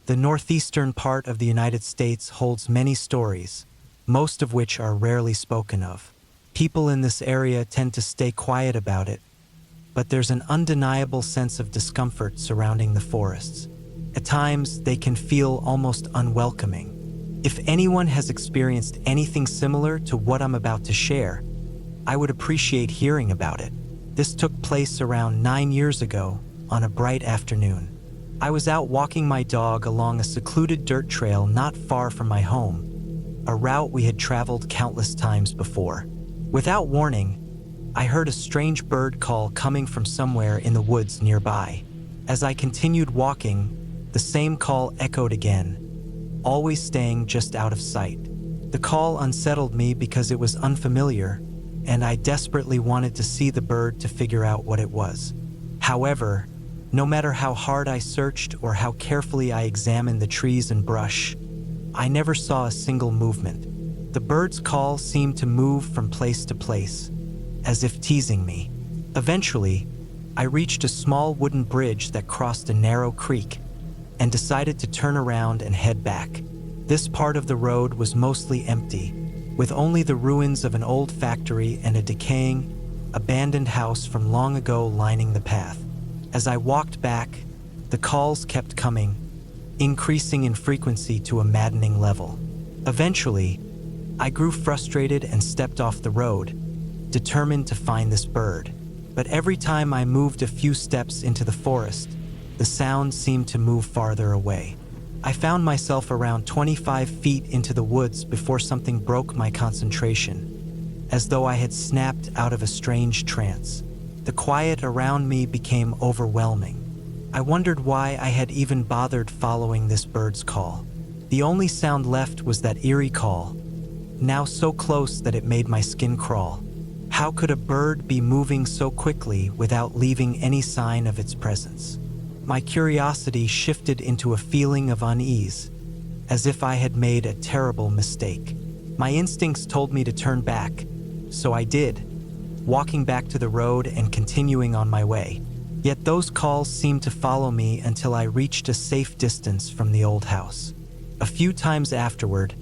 The northeastern part of the United States holds many stories, most of which are rarely spoken of. People in this area tend to stay quiet about it, but there's an undeniable sense of discomfort surrounding the forests. At times, they can feel almost unwelcoming. If anyone has experienced anything similar to what I'm about to share, I would appreciate hearing about it. This took place around 9 years ago on a bright afternoon. I was out walking my dog along a secluded dirt trail not far from my home, a route we had traveled countless times before. Without warning, I heard a strange bird call coming from somewhere in the woods nearby. As I continued walking, the same call echoed again, always staying just out of sight. The call unsettled me because it was unfamiliar, and I desperately wanted to see the bird to figure out what it was. However, no matter how hard I searched or how carefully I examined the trees and brush, I never saw a single movement. The bird's call seemed to move from place to place, as if teasing me. Eventually, I reached a small wooden bridge that crossed a narrow creek and decided to turn around and head back. This part of the road was mostly empty, with only the ruins of an old factory and a decaying, abandoned house from long ago lining the path. As I walked back, the calls kept coming, increasing in frequency to a maddening level. Eventually, I grew frustrated and stepped off the road, determined to find this bird. But every time I moved a few steps into the forest, the sound seemed to move farther away. I found myself around 25 feet into the woods before something broke my concentration, as though I had snapped out of a strange trance. The quiet around me became overwhelming. I wondered why I had even bothered following this bird's call. The only sound left was that eerie call, now so close that it made my skin crawl. How could a bird be moving so quickly without leaving any sign of its presence? My curiosity shifted into a feeling of unease, as if I had made a terrible mistake. My instincts told me to turn back, so I did, walking back to the road and continuing on my way. Yet those calls seemed to follow me until I reached a safe distance from the old house. A few times afterward,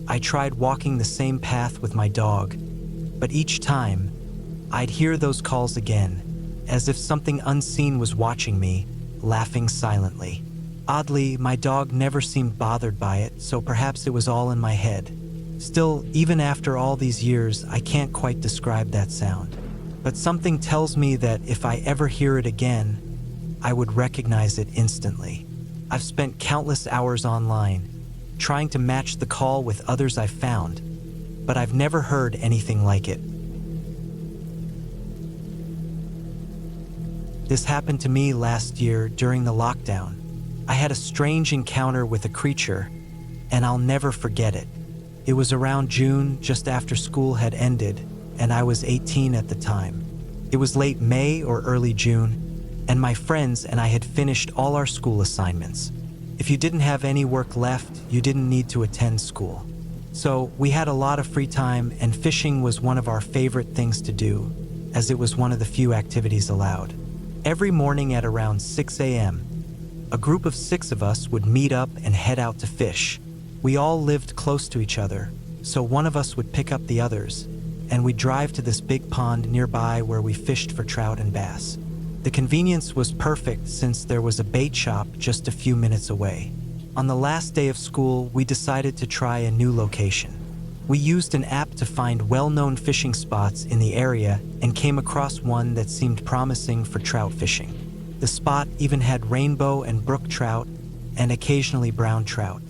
I tried walking the same path with my dog, but each time, I'd hear those calls again, as if something unseen was watching me, laughing silently. Oddly, my dog never seemed bothered by it, so perhaps it was all in my head. Still, even after all these years, I can't quite describe that sound. But something tells me that if I ever hear it again, I would recognize it instantly. I've spent countless hours online, trying to match the call with others I've found, but I've never heard anything like it. This happened to me last year during the lockdown. I had a strange encounter with a creature, and I'll never forget it. It was around June, just after school had ended, and I was 18 at the time. It was late May or early June, and my friends and I had finished all our school assignments. If you didn't have any work left, you didn't need to attend school. So we had a lot of free time, and fishing was one of our favorite things to do, as it was one of the few activities allowed. Every morning at around 6 a.m., a group of 6 of us would meet up and head out to fish. We all lived close to each other, so one of us would pick up the others, and we'd drive to this big pond nearby where we fished for trout and bass. The convenience was perfect since there was a bait shop just a few minutes away. On the last day of school, we decided to try a new location. We used an app to find well-known fishing spots in the area and came across one that seemed promising for trout fishing. The spot even had rainbow and brook trout and occasionally brown trout.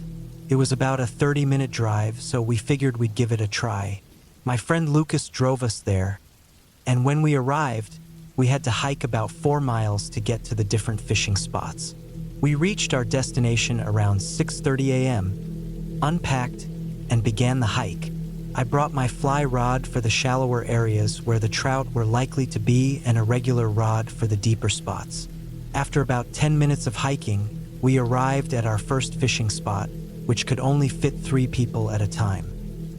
It was about a 30-minute drive, so we figured we'd give it a try. My friend Lucas drove us there, and when we arrived, we had to hike about 4 miles to get to the different fishing spots. We reached our destination around 6:30 a.m., unpacked, and began the hike. I brought my fly rod for the shallower areas where the trout were likely to be and a regular rod for the deeper spots. After about 10 minutes of hiking, we arrived at our first fishing spot, which could only fit 3 people at a time.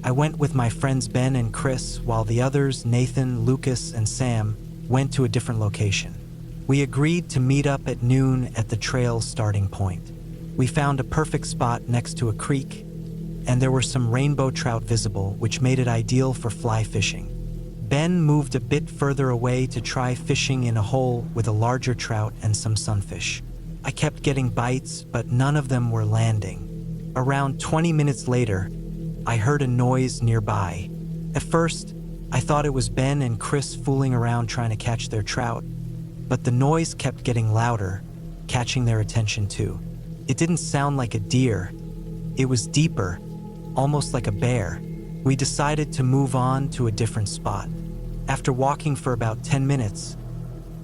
I went with my friends Ben and Chris, while the others, Nathan, Lucas, and Sam, went to a different location. We agreed to meet up at noon at the trail's starting point. We found a perfect spot next to a creek, and there were some rainbow trout visible, which made it ideal for fly fishing. Ben moved a bit further away to try fishing in a hole with a larger trout and some sunfish. I kept getting bites, but none of them were landing. Around 20 minutes later, I heard a noise nearby. At first, I thought it was Ben and Chris fooling around trying to catch their trout, but the noise kept getting louder, catching their attention too. It didn't sound like a deer. It was deeper, almost like a bear. We decided to move on to a different spot. After walking for about 10 minutes,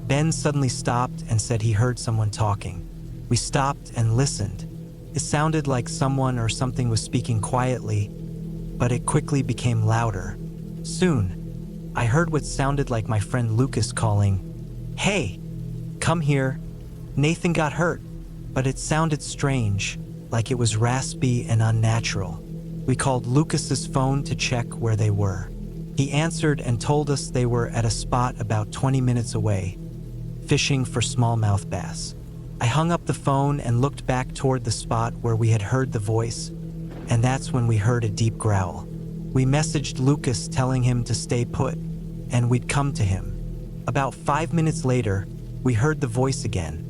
Ben suddenly stopped and said he heard someone talking. We stopped and listened. It sounded like someone or something was speaking quietly, but it quickly became louder. Soon, I heard what sounded like my friend Lucas calling, "Hey, come here. Nathan got hurt." But it sounded strange, like it was raspy and unnatural. We called Lucas's phone to check where they were. He answered and told us they were at a spot about 20 minutes away, fishing for smallmouth bass. I hung up the phone and looked back toward the spot where we had heard the voice, and that's when we heard a deep growl. We messaged Lucas telling him to stay put, and we'd come to him. About 5 minutes later, we heard the voice again,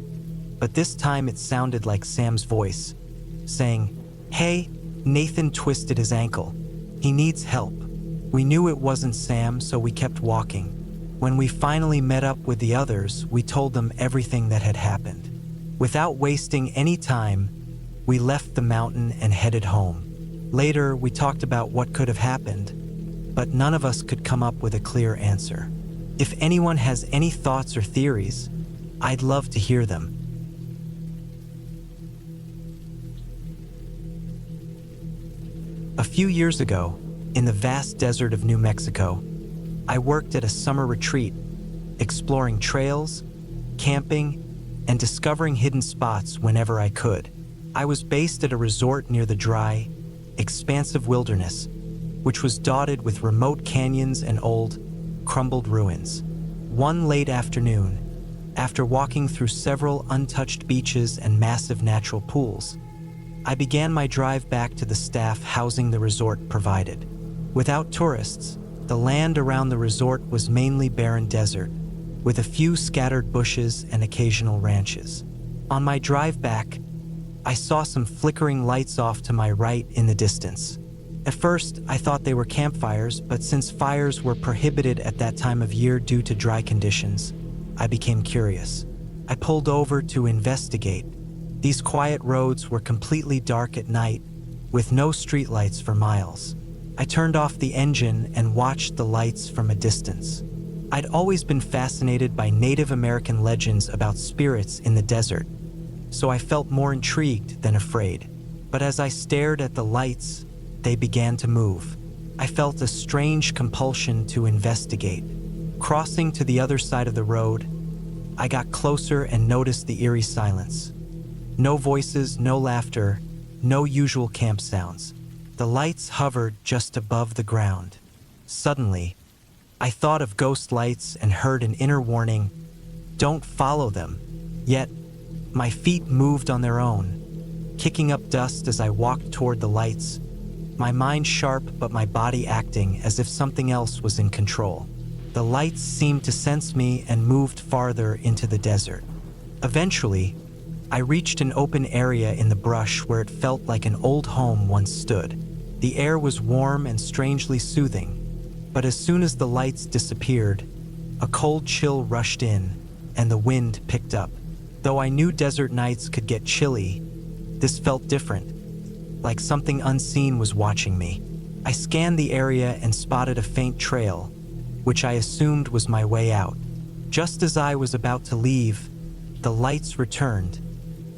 but this time it sounded like Sam's voice, saying, "Hey, Nathan twisted his ankle. He needs help." We knew it wasn't Sam, so we kept walking. When we finally met up with the others, we told them everything that had happened. Without wasting any time, we left the mountain and headed home. Later, we talked about what could have happened, but none of us could come up with a clear answer. If anyone has any thoughts or theories, I'd love to hear them. A few years ago, in the vast desert of New Mexico, I worked at a summer retreat, exploring trails, camping, and discovering hidden spots whenever I could. I was based at a resort near the dry, expansive wilderness, which was dotted with remote canyons and old, crumbled ruins. One late afternoon, after walking through several untouched beaches and massive natural pools, I began my drive back to the staff housing the resort provided. Without tourists, the land around the resort was mainly barren desert, with a few scattered bushes and occasional ranches. On my drive back, I saw some flickering lights off to my right in the distance. At first, I thought they were campfires, but since fires were prohibited at that time of year due to dry conditions, I became curious. I pulled over to investigate. These quiet roads were completely dark at night, with no streetlights for miles. I turned off the engine and watched the lights from a distance. I'd always been fascinated by Native American legends about spirits in the desert, so I felt more intrigued than afraid. But as I stared at the lights, they began to move. I felt a strange compulsion to investigate. Crossing to the other side of the road, I got closer and noticed the eerie silence. No voices, no laughter, no usual camp sounds. The lights hovered just above the ground. Suddenly, I thought of ghost lights and heard an inner warning, "Don't follow them." Yet, my feet moved on their own, kicking up dust as I walked toward the lights, my mind sharp but my body acting as if something else was in control. The lights seemed to sense me and moved farther into the desert. Eventually, I reached an open area in the brush where it felt like an old home once stood. The air was warm and strangely soothing, but as soon as the lights disappeared, a cold chill rushed in and the wind picked up. Though I knew desert nights could get chilly, this felt different, like something unseen was watching me. I scanned the area and spotted a faint trail, which I assumed was my way out. Just as I was about to leave, the lights returned,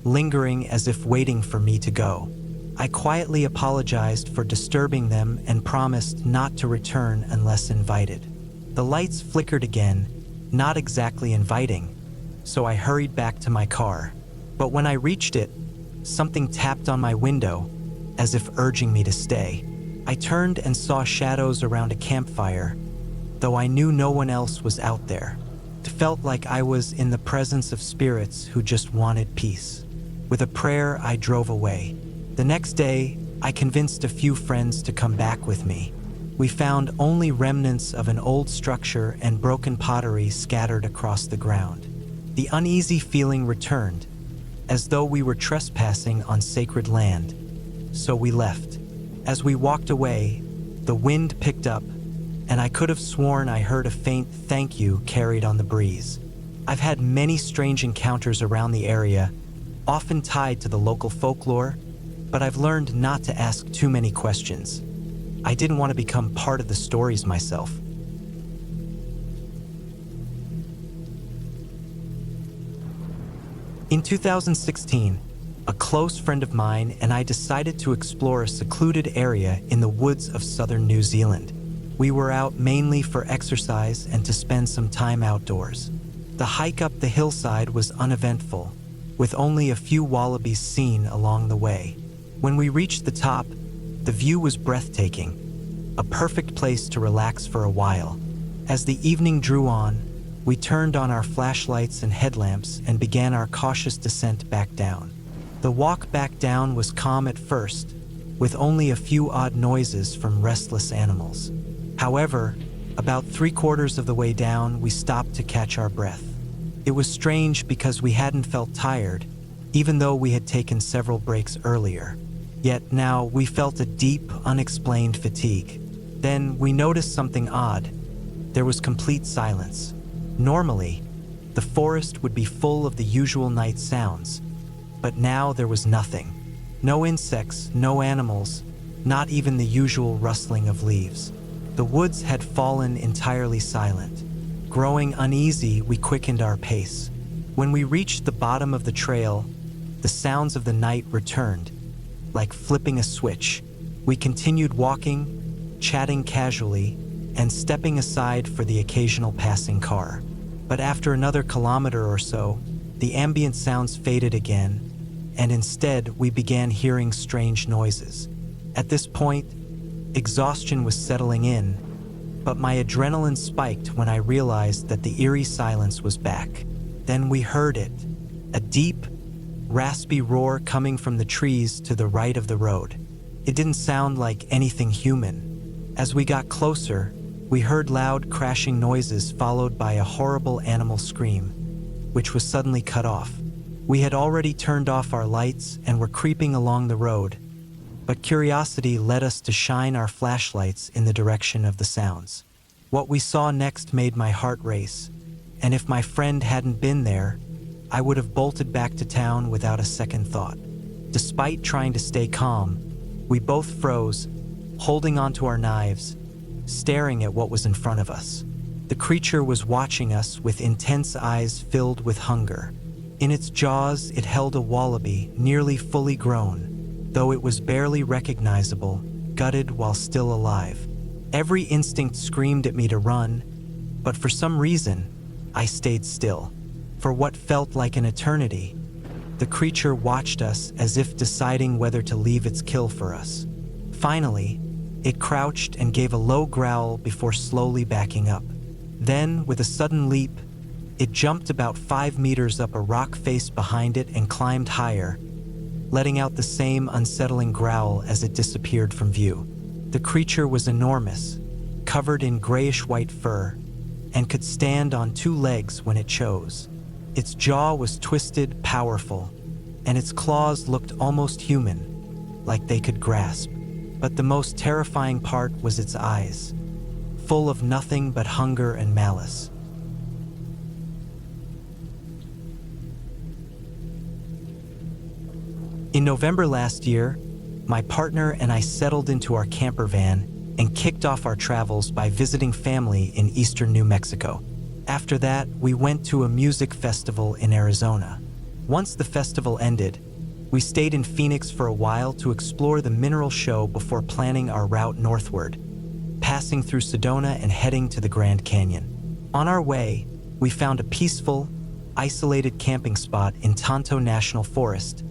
lingering as if waiting for me to go. I quietly apologized for disturbing them and promised not to return unless invited. The lights flickered again, not exactly inviting, so I hurried back to my car. But when I reached it, something tapped on my window, as if urging me to stay. I turned and saw shadows around a campfire, though I knew no one else was out there. It felt like I was in the presence of spirits who just wanted peace. With a prayer, I drove away. The next day, I convinced a few friends to come back with me. We found only remnants of an old structure and broken pottery scattered across the ground. The uneasy feeling returned, as though we were trespassing on sacred land. So we left. As we walked away, the wind picked up, and I could have sworn I heard a faint thank you carried on the breeze. I've had many strange encounters around the area, often tied to the local folklore, but I've learned not to ask too many questions. I didn't want to become part of the stories myself. In 2016, a close friend of mine and I decided to explore a secluded area in the woods of southern New Zealand. We were out mainly for exercise and to spend some time outdoors. The hike up the hillside was uneventful, with only a few wallabies seen along the way. When we reached the top, the view was breathtaking, a perfect place to relax for a while. As the evening drew on, we turned on our flashlights and headlamps and began our cautious descent back down. The walk back down was calm at first, with only a few odd noises from restless animals. However, about 3/4 of the way down, we stopped to catch our breath. It was strange because we hadn't felt tired, even though we had taken several breaks earlier. Yet now we felt a deep, unexplained fatigue. Then we noticed something odd. There was complete silence. Normally, the forest would be full of the usual night sounds, but now there was nothing. No insects, no animals, not even the usual rustling of leaves. The woods had fallen entirely silent. Growing uneasy, we quickened our pace. When we reached the bottom of the trail, the sounds of the night returned, like flipping a switch. We continued walking, chatting casually, and stepping aside for the occasional passing car. But after another kilometer or so, the ambient sounds faded again, and instead we began hearing strange noises. At this point, exhaustion was settling in, but my adrenaline spiked when I realized that the eerie silence was back. Then we heard it, a deep, raspy roar coming from the trees to the right of the road. It didn't sound like anything human. As we got closer, we heard loud crashing noises followed by a horrible animal scream, which was suddenly cut off. We had already turned off our lights and were creeping along the road, but curiosity led us to shine our flashlights in the direction of the sounds. What we saw next made my heart race, and if my friend hadn't been there, I would have bolted back to town without a second thought. Despite trying to stay calm, we both froze, holding onto our knives, staring at what was in front of us. The creature was watching us with intense eyes filled with hunger. In its jaws, it held a wallaby, nearly fully grown, though it was barely recognizable, gutted while still alive. Every instinct screamed at me to run, but for some reason, I stayed still. For what felt like an eternity, the creature watched us as if deciding whether to leave its kill for us. Finally, it crouched and gave a low growl before slowly backing up. Then, with a sudden leap, it jumped about 5 meters up a rock face behind it and climbed higher, letting out the same unsettling growl as it disappeared from view. The creature was enormous, covered in grayish-white fur, and could stand on 2 legs when it chose. Its jaw was twisted, powerful, and its claws looked almost human, like they could grasp. But the most terrifying part was its eyes, full of nothing but hunger and malice. In November last year, my partner and I settled into our camper van and kicked off our travels by visiting family in eastern New Mexico. After that, we went to a music festival in Arizona. Once the festival ended, we stayed in Phoenix for a while to explore the mineral show before planning our route northward, passing through Sedona and heading to the Grand Canyon. On our way, we found a peaceful, isolated camping spot in Tonto National Forest,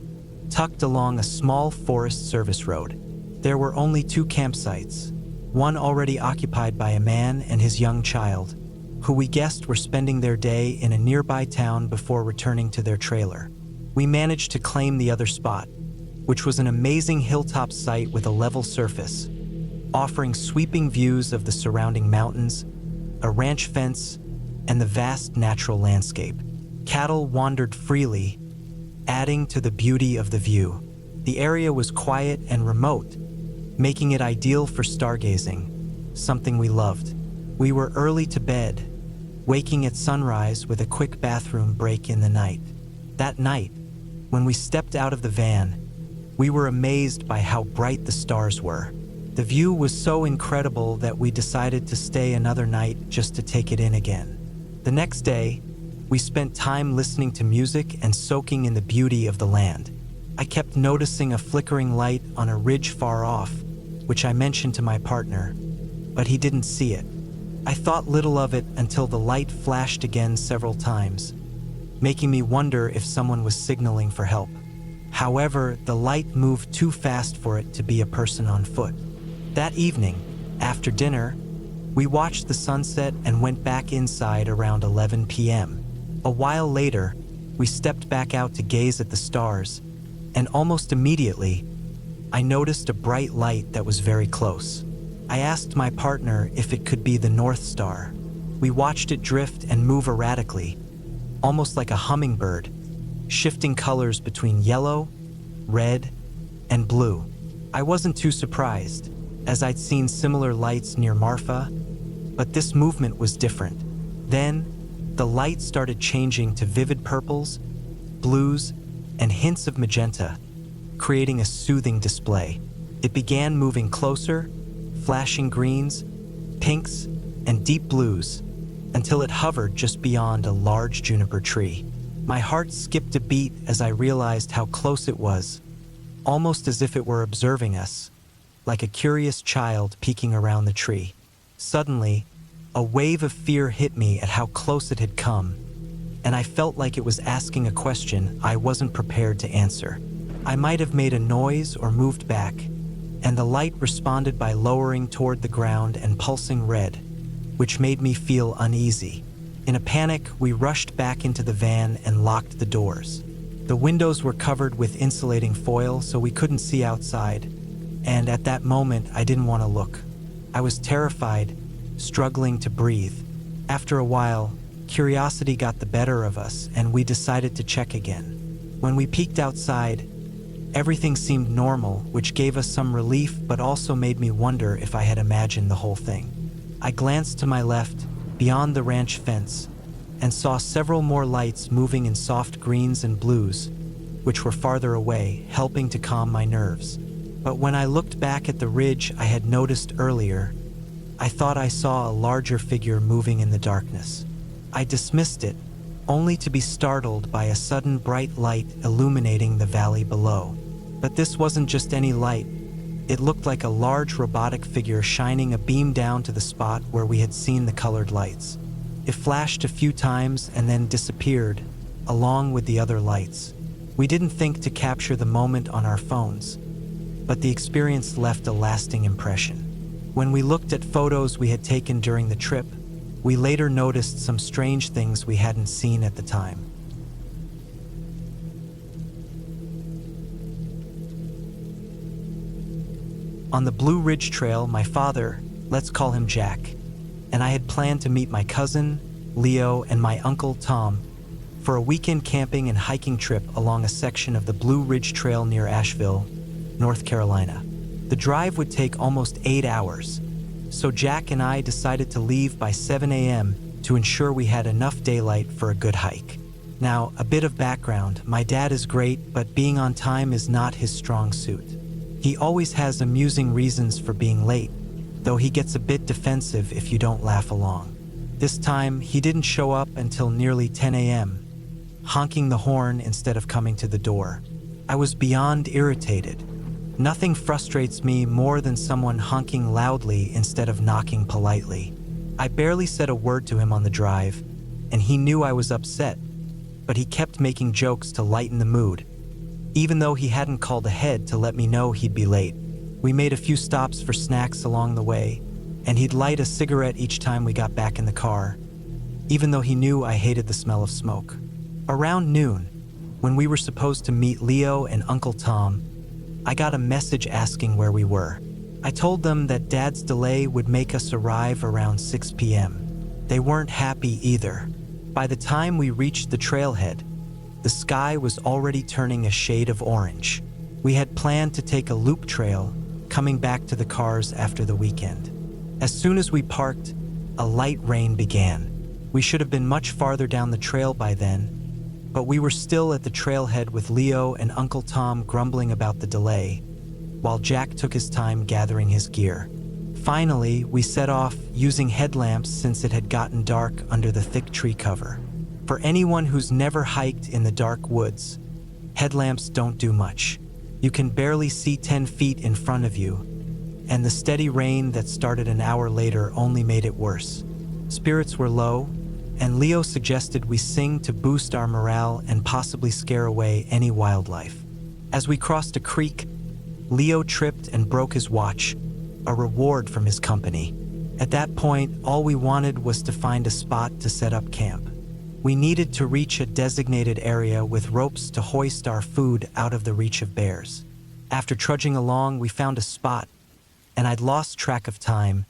tucked along a small Forest Service road. There were only 2 campsites, one already occupied by a man and his young child, who we guessed were spending their day in a nearby town before returning to their trailer. We managed to claim the other spot, which was an amazing hilltop site with a level surface, offering sweeping views of the surrounding mountains, a ranch fence, and the vast natural landscape. Cattle wandered freely, adding to the beauty of the view. The area was quiet and remote, making it ideal for stargazing, something we loved. We were early to bed, waking at sunrise with a quick bathroom break in the night. That night, when we stepped out of the van, we were amazed by how bright the stars were. The view was so incredible that we decided to stay another night just to take it in again. The next day, we spent time listening to music and soaking in the beauty of the land. I kept noticing a flickering light on a ridge far off, which I mentioned to my partner, but he didn't see it. I thought little of it until the light flashed again several times, making me wonder if someone was signaling for help. However, the light moved too fast for it to be a person on foot. That evening, after dinner, we watched the sunset and went back inside around 11 p.m. A while later, we stepped back out to gaze at the stars, and almost immediately, I noticed a bright light that was very close. I asked my partner if it could be the North Star. We watched it drift and move erratically, almost like a hummingbird, shifting colors between yellow, red, and blue. I wasn't too surprised, as I'd seen similar lights near Marfa, but this movement was different. Then, the light started changing to vivid purples, blues, and hints of magenta, creating a soothing display. It began moving closer, flashing greens, pinks, and deep blues, until it hovered just beyond a large juniper tree. My heart skipped a beat as I realized how close it was, almost as if it were observing us, like a curious child peeking around the tree. Suddenly, a wave of fear hit me at how close it had come, and I felt like it was asking a question I wasn't prepared to answer. I might have made a noise or moved back, and the light responded by lowering toward the ground and pulsing red, which made me feel uneasy. In a panic, we rushed back into the van and locked the doors. The windows were covered with insulating foil so we couldn't see outside, and at that moment I didn't want to look. I was terrified, struggling to breathe. After a while, curiosity got the better of us and we decided to check again. When we peeked outside, everything seemed normal, which gave us some relief but also made me wonder if I had imagined the whole thing. I glanced to my left, beyond the ranch fence, and saw several more lights moving in soft greens and blues, which were farther away, helping to calm my nerves. But when I looked back at the ridge I had noticed earlier, I thought I saw a larger figure moving in the darkness. I dismissed it, only to be startled by a sudden bright light illuminating the valley below. But this wasn't just any light. It looked like a large robotic figure shining a beam down to the spot where we had seen the colored lights. It flashed a few times and then disappeared, along with the other lights. We didn't think to capture the moment on our phones, but the experience left a lasting impression. When we looked at photos we had taken during the trip, we later noticed some strange things we hadn't seen at the time. On the Blue Ridge Trail, my father, let's call him Jack, and I had planned to meet my cousin, Leo, and my uncle, Tom, for a weekend camping and hiking trip along a section of the Blue Ridge Trail near Asheville, North Carolina. The drive would take almost 8 hours, so Jack and I decided to leave by 7 a.m. to ensure we had enough daylight for a good hike. Now, a bit of background. My dad is great, but being on time is not his strong suit. He always has amusing reasons for being late, though he gets a bit defensive if you don't laugh along. This time, he didn't show up until nearly 10 a.m., honking the horn instead of coming to the door. I was beyond irritated. Nothing frustrates me more than someone honking loudly instead of knocking politely. I barely said a word to him on the drive, and he knew I was upset, but he kept making jokes to lighten the mood, even though he hadn't called ahead to let me know he'd be late. We made a few stops for snacks along the way, and he'd light a cigarette each time we got back in the car, even though he knew I hated the smell of smoke. Around noon, When we were supposed to meet Leo and Uncle Tom, I got a message asking where we were. I told them that Dad's delay would make us arrive around 6 p.m. They weren't happy either. By the time we reached the trailhead, the sky was already turning a shade of orange. We had planned to take a loop trail, coming back to the cars after the weekend. As soon as we parked, a light rain began. We should have been much farther down the trail by then, but we were still at the trailhead with Leo and Uncle Tom grumbling about the delay, while Jack took his time gathering his gear. Finally, we set off using headlamps since it had gotten dark under the thick tree cover. For anyone who's never hiked in the dark woods, headlamps don't do much. You can barely see 10 feet in front of you, and the steady rain that started an hour later only made it worse. Spirits were low, and Leo suggested we sing to boost our morale and possibly scare away any wildlife. As we crossed a creek, Leo tripped and broke his watch, a reward from his company. At that point, all we wanted was to find a spot to set up camp. We needed to reach a designated area with ropes to hoist our food out of the reach of bears. After trudging along, we found a spot, and I'd lost track of time,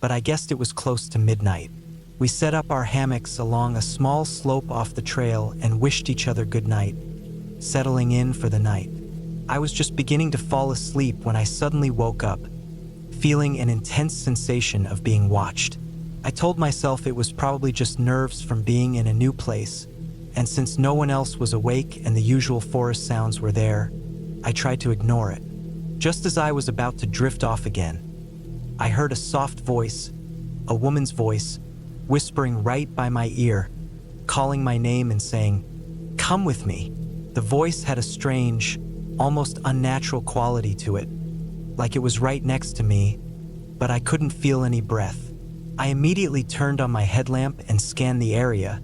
but I guessed it was close to midnight. We set up our hammocks along a small slope off the trail and wished each other good night, settling in for the night. I was just beginning to fall asleep when I suddenly woke up, feeling an intense sensation of being watched. I told myself it was probably just nerves from being in a new place, and since no one else was awake and the usual forest sounds were there, I tried to ignore it. Just as I was about to drift off again, I heard a soft voice, a woman's voice, whispering right by my ear, calling my name and saying, "Come with me." The voice had a strange, almost unnatural quality to it, like it was right next to me, but I couldn't feel any breath. I immediately turned on my headlamp and scanned the area,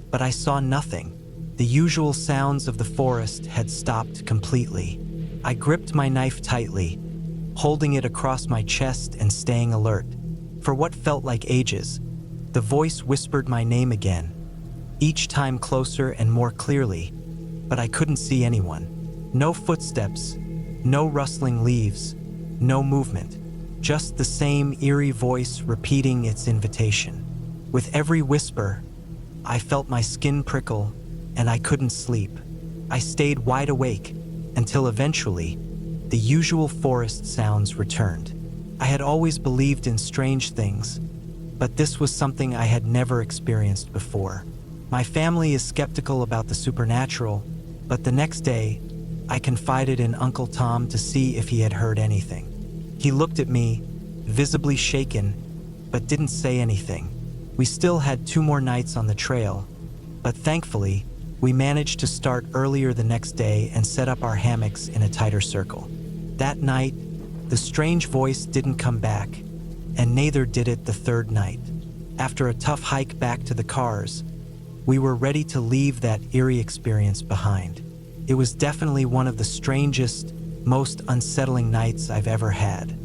but I saw nothing. The usual sounds of the forest had stopped completely. I gripped my knife tightly, holding it across my chest and staying alert. For what felt like ages, the voice whispered my name again, each time closer and more clearly, but I couldn't see anyone. No footsteps, no rustling leaves, no movement. Just the same eerie voice repeating its invitation. With every whisper, I felt my skin prickle, and I couldn't sleep. I stayed wide awake until eventually, the usual forest sounds returned. I had always believed in strange things, but this was something I had never experienced before. My family is skeptical about the supernatural, but the next day, I confided in Uncle Tom to see if he had heard anything. He looked at me, visibly shaken, but didn't say anything. We still had 2 more nights on the trail, but thankfully, we managed to start earlier the next day and set up our hammocks in a tighter circle. That night, the strange voice didn't come back, and neither did it the 3rd night. After a tough hike back to the cars, we were ready to leave that eerie experience behind. It was definitely one of the strangest, most unsettling nights I've ever had.